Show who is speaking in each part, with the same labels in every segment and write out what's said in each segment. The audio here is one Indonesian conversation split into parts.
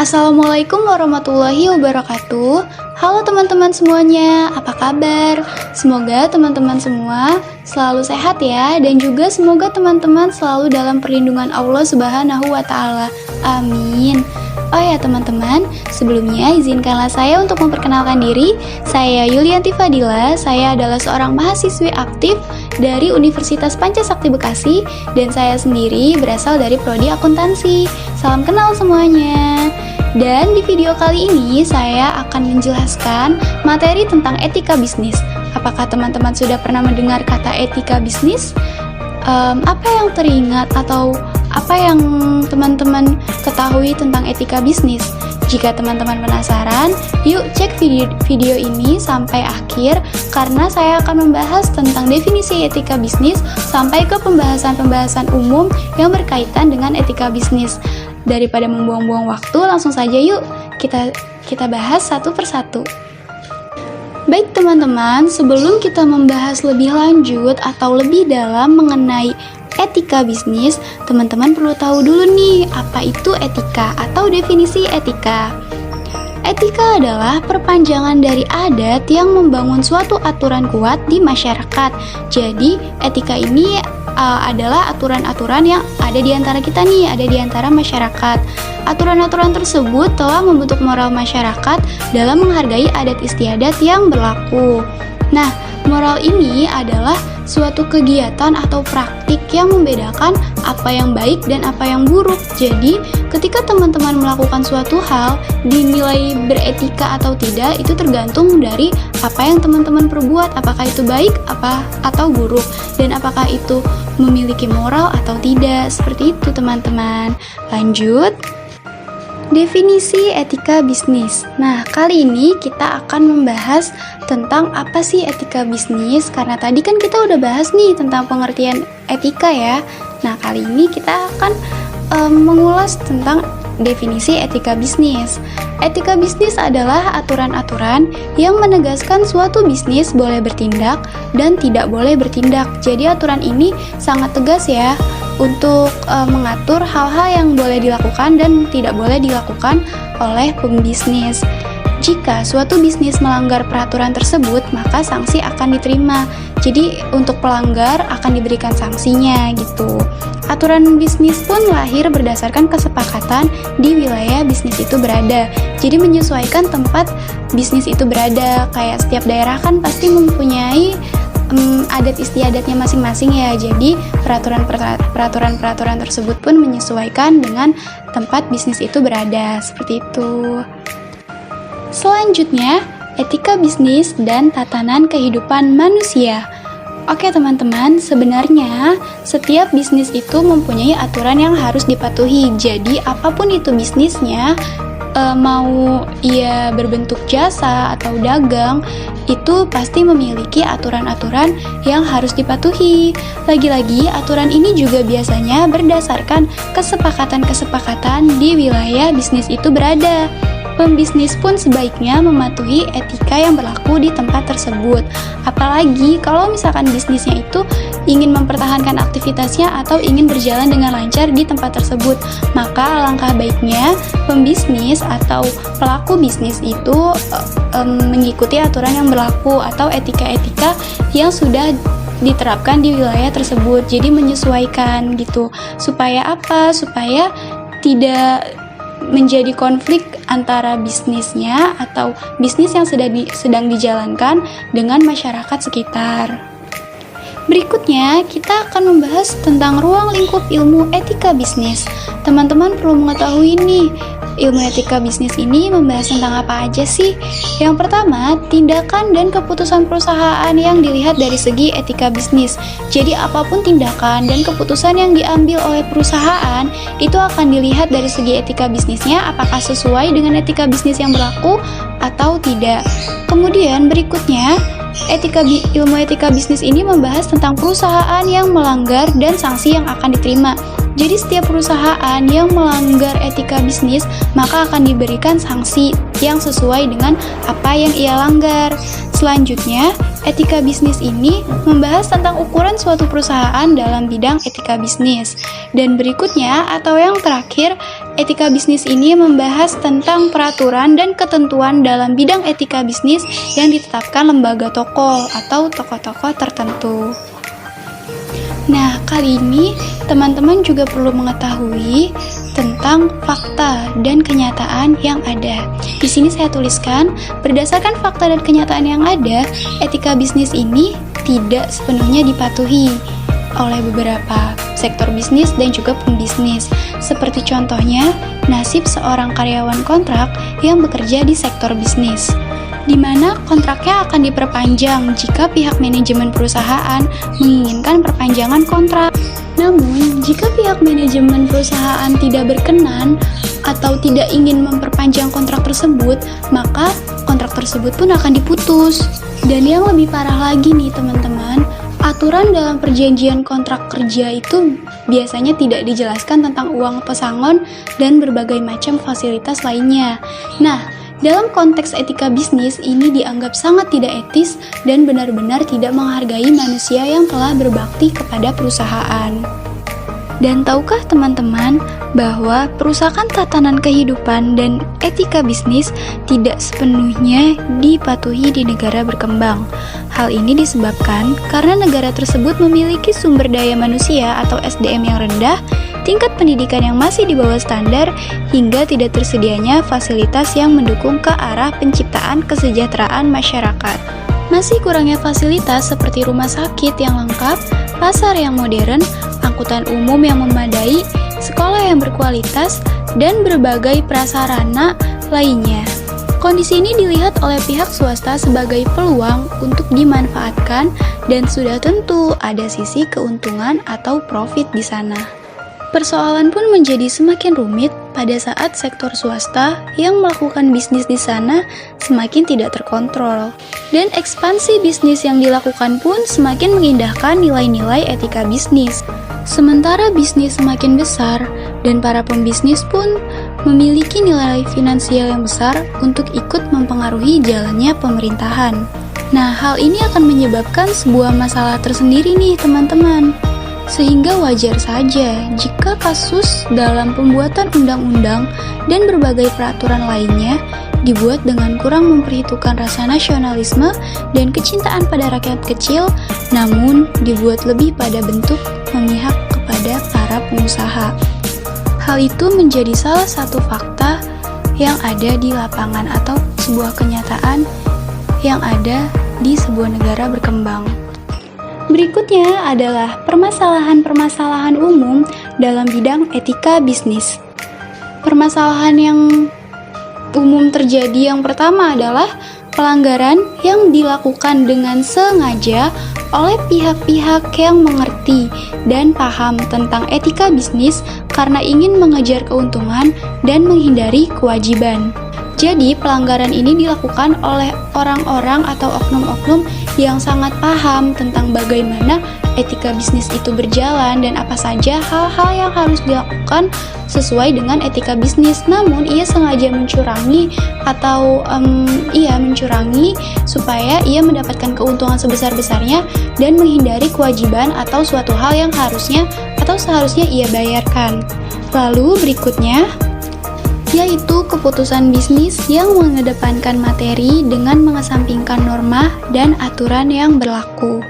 Speaker 1: Assalamualaikum warahmatullahi wabarakatuh. Halo teman-teman semuanya, apa kabar? Semoga teman-teman semua selalu sehat ya, dan juga semoga teman-teman selalu dalam perlindungan Allah Subhanahu wa Ta'ala. Amin. Oh ya teman-teman, sebelumnya izinkanlah saya untuk memperkenalkan diri. Saya Yulianti Fadila, saya adalah seorang mahasiswi aktif dari Universitas Pancasakti Bekasi, dan saya sendiri berasal dari Prodi Akuntansi. Salam kenal semuanya. Dan di video kali ini saya akan menjelaskan materi tentang etika bisnis. Apakah teman-teman sudah pernah mendengar kata etika bisnis? Apa yang teringat atau apa yang teman-teman ketahui tentang etika bisnis? Jika teman-teman penasaran, yuk cek video ini sampai akhir, karena saya akan membahas tentang definisi etika bisnis sampai ke pembahasan-pembahasan umum yang berkaitan dengan etika bisnis. Daripada membuang-buang waktu, langsung saja yuk kita bahas satu persatu. Baik teman-teman, sebelum kita membahas lebih lanjut atau lebih dalam mengenai etika bisnis, teman-teman perlu tahu dulu nih, apa itu etika atau definisi etika. Etika adalah perpanjangan dari adat yang membangun suatu aturan kuat di masyarakat. Jadi, etika ini adalah aturan-aturan yang ada di antara kita nih, ada di antara masyarakat. Aturan-aturan tersebut telah membentuk moral masyarakat dalam menghargai adat istiadat yang berlaku. Nah, moral ini adalah suatu kegiatan atau praktik yang membedakan apa yang baik dan apa yang buruk. Jadi, ketika teman-teman melakukan suatu hal, dinilai beretika atau tidak, itu tergantung dari apa yang teman-teman perbuat, apakah itu baik atau buruk, dan apakah itu memiliki moral atau tidak. Seperti itu teman-teman. Lanjut. Definisi etika bisnis. Nah, kali ini kita akan membahas tentang apa sih etika bisnis, karena tadi kan kita udah bahas nih tentang pengertian etika ya. Nah, kali ini kita akan mengulas tentang definisi etika bisnis. Etika bisnis adalah aturan-aturan yang menegaskan suatu bisnis boleh bertindak dan tidak boleh bertindak. Jadi aturan ini sangat tegas ya untuk mengatur hal-hal yang boleh dilakukan dan tidak boleh dilakukan oleh pembisnis. Jika suatu bisnis melanggar peraturan tersebut, maka sanksi akan diterima. Jadi untuk pelanggar akan diberikan sanksinya gitu. Aturan bisnis pun lahir berdasarkan kesepakatan di wilayah bisnis itu berada. Jadi menyesuaikan tempat bisnis itu berada. Kayak setiap daerah kan pasti mempunyai adat istiadatnya masing-masing ya. Jadi peraturan-peraturan tersebut pun menyesuaikan dengan tempat bisnis itu berada. Seperti itu. Selanjutnya, etika bisnis dan tatanan kehidupan manusia. Oke teman-teman, sebenarnya setiap bisnis itu mempunyai aturan yang harus dipatuhi. Jadi apapun itu bisnisnya, mau ia berbentuk jasa atau dagang, itu pasti memiliki aturan-aturan yang harus dipatuhi. Lagi-lagi, aturan ini juga biasanya berdasarkan kesepakatan-kesepakatan di wilayah bisnis itu berada. Pembisnis pun sebaiknya mematuhi etika yang berlaku di tempat tersebut. Apalagi kalau misalkan bisnisnya itu ingin mempertahankan aktivitasnya atau ingin berjalan dengan lancar di tempat tersebut, maka alangkah baiknya pembisnis atau pelaku bisnis itu mengikuti aturan yang berlaku atau etika-etika yang sudah diterapkan di wilayah tersebut. Jadi menyesuaikan gitu. Supaya apa? Supaya tidak menjadi konflik antara bisnisnya atau bisnis yang sedang dijalankan dengan masyarakat sekitar. Berikutnya, kita akan membahas tentang ruang lingkup ilmu etika bisnis. Teman-teman perlu mengetahui nih, ilmu etika bisnis ini membahas tentang apa aja sih? Yang pertama, tindakan dan keputusan perusahaan yang dilihat dari segi etika bisnis. Jadi apapun tindakan dan keputusan yang diambil oleh perusahaan, itu akan dilihat dari segi etika bisnisnya, apakah sesuai dengan etika bisnis yang berlaku atau tidak. Kemudian berikutnya, ilmu etika bisnis ini membahas tentang perusahaan yang melanggar dan sanksi yang akan diterima. Jadi setiap perusahaan yang melanggar etika bisnis, maka akan diberikan sanksi yang sesuai dengan apa yang ia langgar. Selanjutnya, etika bisnis ini membahas tentang ukuran suatu perusahaan dalam bidang etika bisnis. Dan berikutnya, atau yang terakhir, etika bisnis ini membahas tentang peraturan dan ketentuan dalam bidang etika bisnis yang ditetapkan lembaga tokoh atau tokoh-tokoh tertentu. Nah, kali ini teman-teman juga perlu mengetahui tentang fakta dan kenyataan yang ada. Di sini saya tuliskan, berdasarkan fakta dan kenyataan yang ada, etika bisnis ini tidak sepenuhnya dipatuhi oleh beberapa sektor bisnis dan juga pembisnis. Seperti contohnya, nasib seorang karyawan kontrak yang bekerja di sektor bisnis, di mana kontraknya akan diperpanjang jika pihak manajemen perusahaan menginginkan perpanjangan kontrak. Namun, jika pihak manajemen perusahaan tidak berkenan atau tidak ingin memperpanjang kontrak tersebut, maka kontrak tersebut pun akan diputus. Dan yang lebih parah lagi nih teman-teman, aturan dalam perjanjian kontrak kerja itu biasanya tidak dijelaskan tentang uang pesangon dan berbagai macam fasilitas lainnya. Nah, dalam konteks etika bisnis ini dianggap sangat tidak etis dan benar-benar tidak menghargai manusia yang telah berbakti kepada perusahaan. Dan tahukah teman-teman bahwa perusahaan tatanan kehidupan dan etika bisnis tidak sepenuhnya dipatuhi di negara berkembang. Hal ini disebabkan karena negara tersebut memiliki sumber daya manusia atau SDM yang rendah, tingkat pendidikan yang masih di bawah standar, hingga tidak tersedianya fasilitas yang mendukung ke arah penciptaan kesejahteraan masyarakat. Masih kurangnya fasilitas seperti rumah sakit yang lengkap, pasar yang modern, angkutan umum yang memadai, sekolah yang berkualitas, dan berbagai prasarana lainnya. Kondisi ini dilihat oleh pihak swasta sebagai peluang untuk dimanfaatkan dan sudah tentu ada sisi keuntungan atau profit di sana. Persoalan pun menjadi semakin rumit pada saat sektor swasta yang melakukan bisnis di sana semakin tidak terkontrol. Dan ekspansi bisnis yang dilakukan pun semakin mengindahkan nilai-nilai etika bisnis. Sementara bisnis semakin besar dan para pembisnis pun memiliki nilai finansial yang besar untuk ikut mempengaruhi jalannya pemerintahan. Nah, hal ini akan menyebabkan sebuah masalah tersendiri nih teman-teman. Sehingga wajar saja jika kasus dalam pembuatan undang-undang dan berbagai peraturan lainnya dibuat dengan kurang memperhitungkan rasa nasionalisme dan kecintaan pada rakyat kecil, namun dibuat lebih pada bentuk memihak kepada para pengusaha. Hal itu menjadi salah satu fakta yang ada di lapangan atau sebuah kenyataan yang ada di sebuah negara berkembang. Berikutnya adalah permasalahan-permasalahan umum dalam bidang etika bisnis. Permasalahan yang umum terjadi yang pertama adalah pelanggaran yang dilakukan dengan sengaja oleh pihak-pihak yang mengerti dan paham tentang etika bisnis karena ingin mengejar keuntungan dan menghindari kewajiban. Jadi, pelanggaran ini dilakukan oleh orang-orang atau oknum-oknum yang sangat paham tentang bagaimana etika bisnis itu berjalan dan apa saja hal-hal yang harus dilakukan sesuai dengan etika bisnis. Namun, ia sengaja mencurangi atau mencurangi supaya ia mendapatkan keuntungan sebesar-besarnya dan menghindari kewajiban atau suatu hal yang harusnya atau seharusnya ia bayarkan. Lalu berikutnya yaitu keputusan bisnis yang mengedepankan materi dengan mengesampingkan norma dan aturan yang berlaku.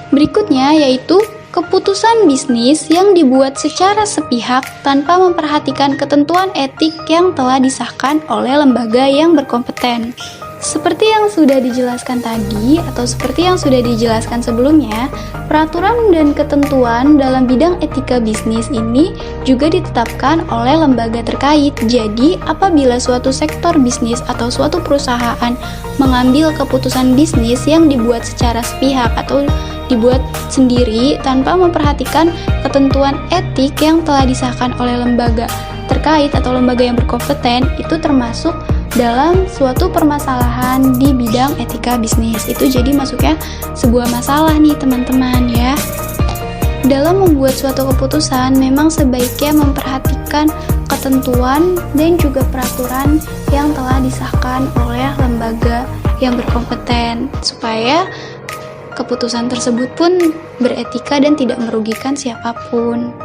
Speaker 1: Berikutnya yaitu keputusan bisnis yang dibuat secara sepihak tanpa memperhatikan ketentuan etik yang telah disahkan oleh lembaga yang berkompeten. Seperti yang sudah dijelaskan tadi atau seperti yang sudah dijelaskan sebelumnya, peraturan dan ketentuan dalam bidang etika bisnis ini juga ditetapkan oleh lembaga terkait. Jadi, apabila suatu sektor bisnis atau suatu perusahaan mengambil keputusan bisnis yang dibuat secara sepihak atau dibuat sendiri tanpa memperhatikan ketentuan etik yang telah disahkan oleh lembaga terkait atau lembaga yang berkompeten, itu termasuk dalam suatu permasalahan di bidang etika bisnis. Itu jadi masuknya sebuah masalah nih teman-teman ya. Dalam membuat suatu keputusan memang sebaiknya memperhatikan ketentuan dan juga peraturan yang telah disahkan oleh lembaga yang berkompeten supaya keputusan tersebut pun beretika dan tidak merugikan siapapun.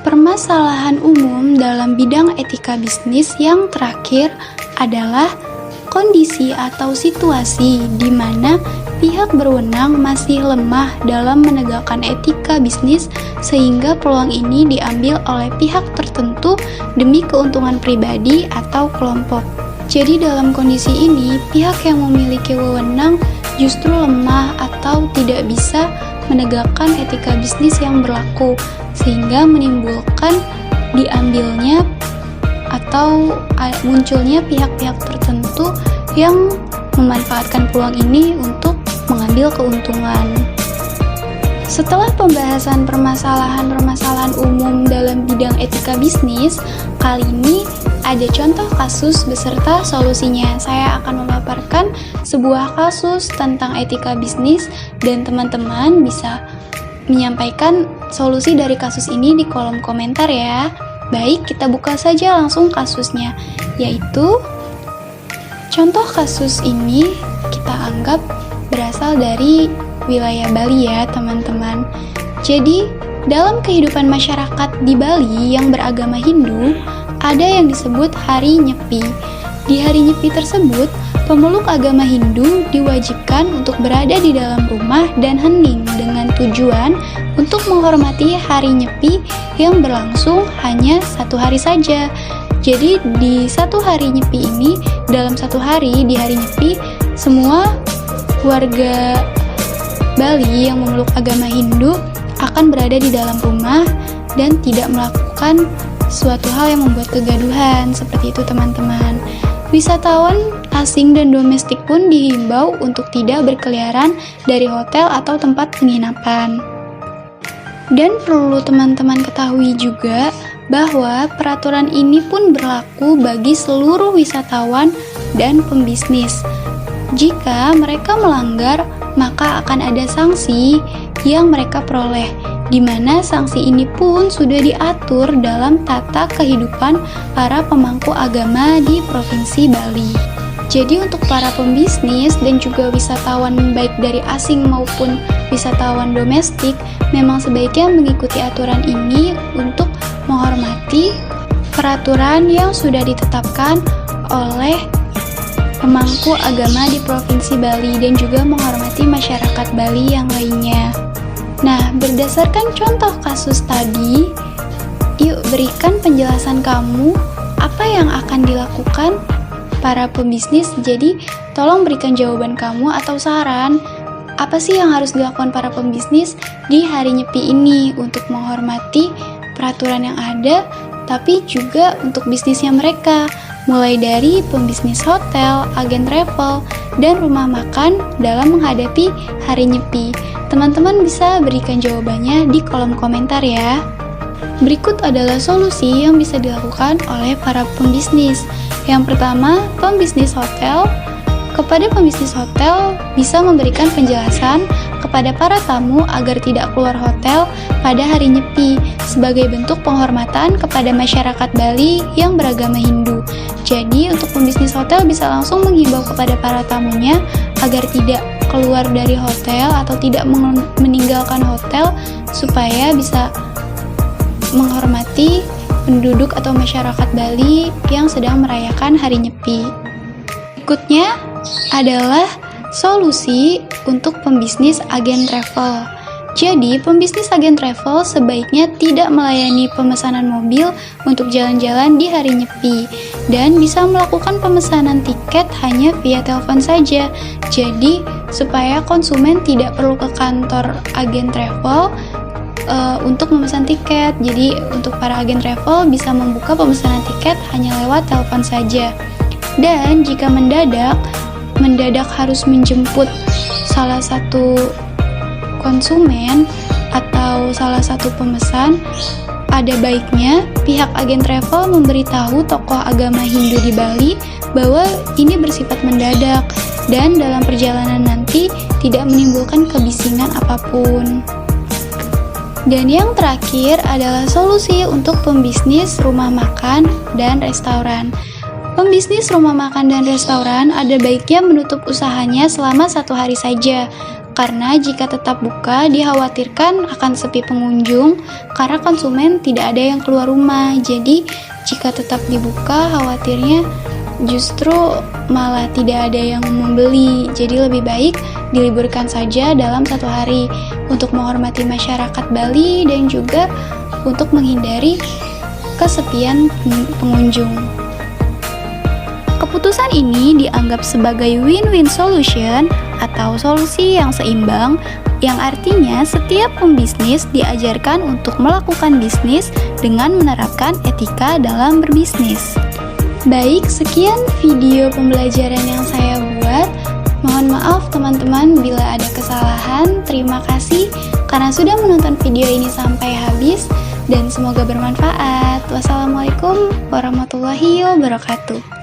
Speaker 1: Permasalahan umum dalam bidang etika bisnis yang terakhir adalah kondisi atau situasi di mana pihak berwenang masih lemah dalam menegakkan etika bisnis sehingga peluang ini diambil oleh pihak tertentu demi keuntungan pribadi atau kelompok. Jadi dalam kondisi ini, pihak yang memiliki wewenang justru lemah atau tidak bisa menegakkan etika bisnis yang berlaku, sehingga menimbulkan diambilnya atau munculnya pihak-pihak tertentu yang memanfaatkan peluang ini untuk mengambil keuntungan. Setelah pembahasan permasalahan-permasalahan umum dalam bidang etika bisnis, kali ini ada contoh kasus beserta solusinya. Saya akan memaparkan sebuah kasus tentang etika bisnis dan teman-teman bisa menyampaikan solusi dari kasus ini di kolom komentar ya. Baik, kita buka saja langsung kasusnya, yaitu contoh kasus ini kita anggap berasal dari wilayah Bali ya teman-teman. Jadi, dalam kehidupan masyarakat di Bali yang beragama Hindu, ada yang disebut Hari Nyepi. Di Hari Nyepi tersebut, pemeluk agama Hindu diwajibkan untuk berada di dalam rumah dan hening dengan tujuan untuk menghormati Hari Nyepi yang berlangsung hanya 1 hari saja. Jadi di 1 hari Nyepi ini, dalam 1 hari di Hari Nyepi, semua warga Bali yang memeluk agama Hindu akan berada di dalam rumah dan tidak melakukan suatu hal yang membuat kegaduhan, seperti itu teman-teman. Wisatawan asing dan domestik pun dihimbau untuk tidak berkeliaran dari hotel atau tempat penginapan. Dan perlu teman-teman ketahui juga bahwa peraturan ini pun berlaku bagi seluruh wisatawan dan pembisnis. Jika mereka melanggar, maka akan ada sanksi yang mereka peroleh, di mana sanksi ini pun sudah diatur dalam tata kehidupan para pemangku agama di Provinsi Bali. Jadi untuk para pembisnis dan juga wisatawan baik dari asing maupun wisatawan domestik, memang sebaiknya mengikuti aturan ini untuk menghormati peraturan yang sudah ditetapkan oleh pemangku agama di Provinsi Bali dan juga menghormati masyarakat Bali yang lainnya. Nah, berdasarkan contoh kasus tadi, yuk berikan penjelasan kamu apa yang akan dilakukan para pembisnis. Jadi, tolong berikan jawaban kamu atau saran apa sih yang harus dilakukan para pembisnis di Hari Nyepi ini untuk menghormati peraturan yang ada, tapi juga untuk bisnisnya mereka. Mulai dari pembisnis hotel, agen travel, dan rumah makan dalam menghadapi Hari Nyepi. Teman-teman bisa berikan jawabannya di kolom komentar ya. Berikut adalah solusi yang bisa dilakukan oleh para pembisnis. Yang pertama, pembisnis hotel. Kepada pembisnis hotel bisa memberikan penjelasan kepada para tamu agar tidak keluar hotel pada Hari Nyepi sebagai bentuk penghormatan kepada masyarakat Bali yang beragama Hindu. Jadi untuk pembisnis hotel bisa langsung menghimbau kepada para tamunya agar tidak keluar dari hotel atau tidak meninggalkan hotel supaya bisa menghormati penduduk atau masyarakat Bali yang sedang merayakan Hari Nyepi. Berikutnya adalah solusi untuk pembisnis agen travel. Jadi, pembisnis agen travel sebaiknya tidak melayani pemesanan mobil untuk jalan-jalan di Hari Nyepi dan bisa melakukan pemesanan tiket hanya via telepon saja. Jadi, supaya konsumen tidak perlu ke kantor agen travel untuk memesan tiket. Jadi, untuk para agen travel bisa membuka pemesanan tiket hanya lewat telepon saja. Dan jika mendadak harus menjemput salah satu konsumen atau salah satu pemesan, ada baiknya pihak agen travel memberitahu tokoh agama Hindu di Bali bahwa ini bersifat mendadak dan dalam perjalanan nanti tidak menimbulkan kebisingan apapun. Dan yang terakhir adalah solusi untuk pembisnis rumah makan dan restoran. Pembisnis rumah makan dan restoran ada baiknya menutup usahanya selama 1 hari saja. Karena jika tetap buka, dikhawatirkan akan sepi pengunjung karena konsumen tidak ada yang keluar rumah. Jadi, jika tetap dibuka, khawatirnya justru malah tidak ada yang membeli. Jadi lebih baik diliburkan saja dalam 1 hari untuk menghormati masyarakat Bali dan juga untuk menghindari kesepian pengunjung. Keputusan ini dianggap sebagai win-win solution atau solusi yang seimbang, yang artinya setiap pembisnis diajarkan untuk melakukan bisnis dengan menerapkan etika dalam berbisnis. Baik, sekian video pembelajaran yang saya buat. Mohon maaf teman-teman bila ada kesalahan. Terima kasih karena sudah menonton video ini sampai habis dan semoga bermanfaat. Wassalamualaikum warahmatullahi wabarakatuh.